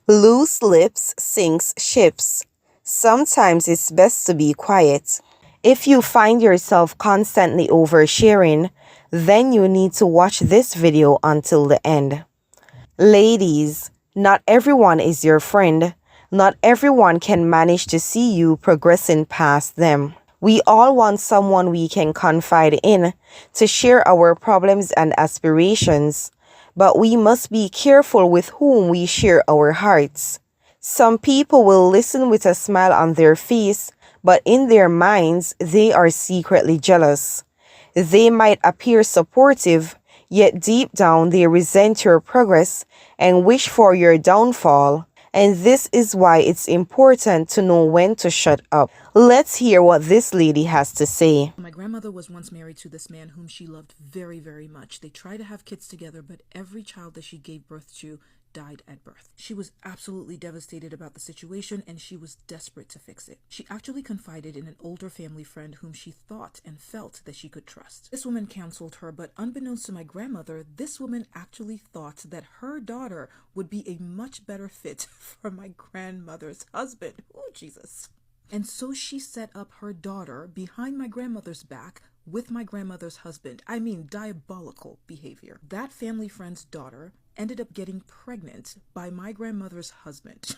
Loose lips sinks ships. Sometimes it's best to be quiet. If you find yourself constantly oversharing, then you need to watch this video until the end. Ladies, not everyone is your friend. Not everyone can manage to see you progressing past them. We all want someone we can confide in, to share our problems and aspirations, but we must be careful with whom we share our hearts. Some people will listen with a smile on their face, but in their minds, they are secretly jealous. They might appear supportive, yet deep down they resent your progress and wish for your downfall. And this is why it's important to know when to shut up. Let's hear what this lady has to say. My grandmother was once married to this man whom she loved very, very much. They tried to have kids together, but every child that she gave birth to died at birth. She was absolutely devastated about the situation and she was desperate to fix it. She actually confided in an older family friend whom she thought and felt that she could trust. This woman counseled her, but unbeknownst to my grandmother, this woman actually thought that her daughter would be a much better fit for my grandmother's husband. Oh, Jesus. And so she set up her daughter behind my grandmother's back with my grandmother's husband. I mean, diabolical behavior. That family friend's daughter ended up getting pregnant by my grandmother's husband.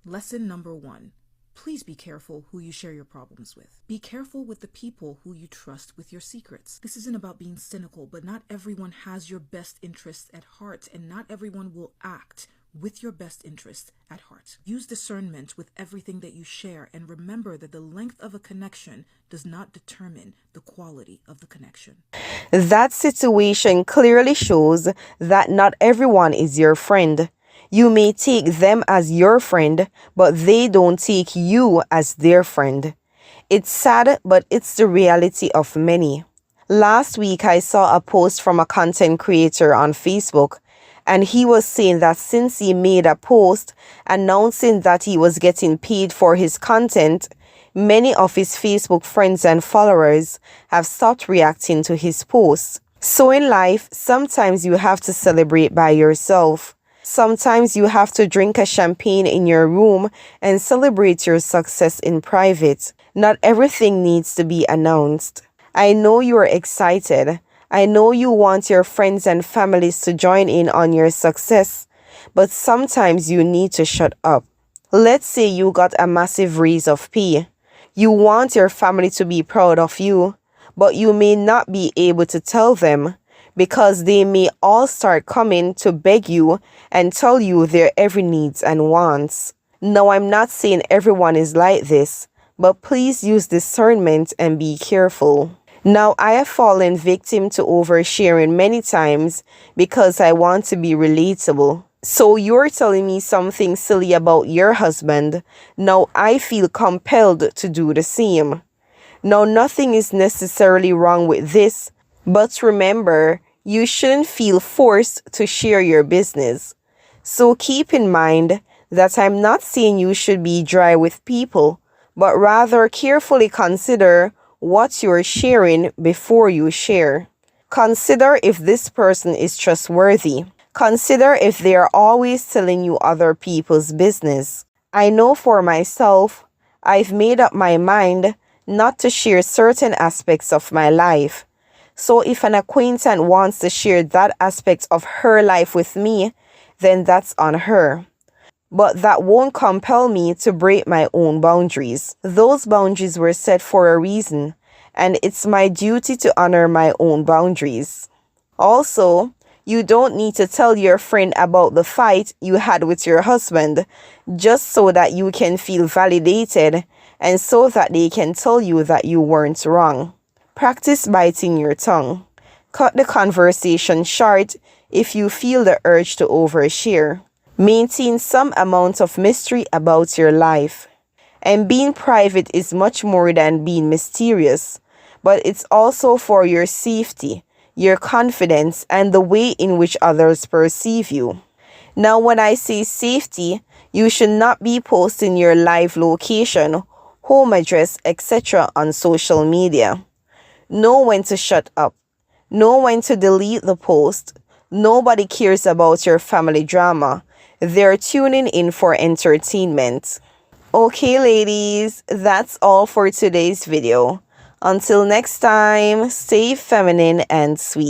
Lesson number 1. Please be careful who you share your problems with. Be careful with the people who you trust with your secrets. This isn't about being cynical, but not everyone has your best interests at heart, and not everyone will act with your best interest at heart. Use discernment with everything that you share, and remember that the length of a connection does not determine the quality of the connection. That situation clearly shows that not everyone is your friend. You may take them as your friend, but they don't take you as their friend. It's sad, but it's the reality of many. Last week, I saw a post from a content creator on Facebook, and he was saying that since he made a post announcing that he was getting paid for his content, many of his Facebook friends and followers have stopped reacting to his posts. So in life, sometimes you have to celebrate by yourself. Sometimes you have to drink a champagne in your room and celebrate your success in private. Not everything needs to be announced. I know you are excited. I know you want your friends and families to join in on your success, but sometimes you need to shut up. Let's say you got a massive raise of pay. You want your family to be proud of you, but you may not be able to tell them because they may all start coming to beg you and tell you their every needs and wants. Now, I'm not saying everyone is like this, but please use discernment and be careful. Now, I have fallen victim to oversharing many times because I want to be relatable. So you're telling me something silly about your husband. Now I feel compelled to do the same. Now, nothing is necessarily wrong with this, but remember, you shouldn't feel forced to share your business. So keep in mind that I'm not saying you should be dry with people, but rather carefully consider what you're sharing before you share. Consider if this person is trustworthy. Consider if they are always telling you other people's business. I know for myself, I've made up my mind not to share certain aspects of my life. So if an acquaintance wants to share that aspect of her life with me, then that's on her. But that won't compel me to break my own boundaries. Those boundaries were set for a reason, and it's my duty to honor my own boundaries. Also, you don't need to tell your friend about the fight you had with your husband just so that you can feel validated and so that they can tell you that you weren't wrong. Practice biting your tongue. Cut the conversation short if you feel the urge to overshare. Maintain some amount of mystery about your life. And being private is much more than being mysterious, but it's also for your safety, your confidence, and the way in which others perceive you. Now, when I say safety, you should not be posting your live location, home address, etc. on social media. Know when to shut up. Know when to delete the post. Nobody cares about your family drama. They're tuning in for entertainment. Okay, ladies, that's all for today's video. Until next time, stay feminine and sweet.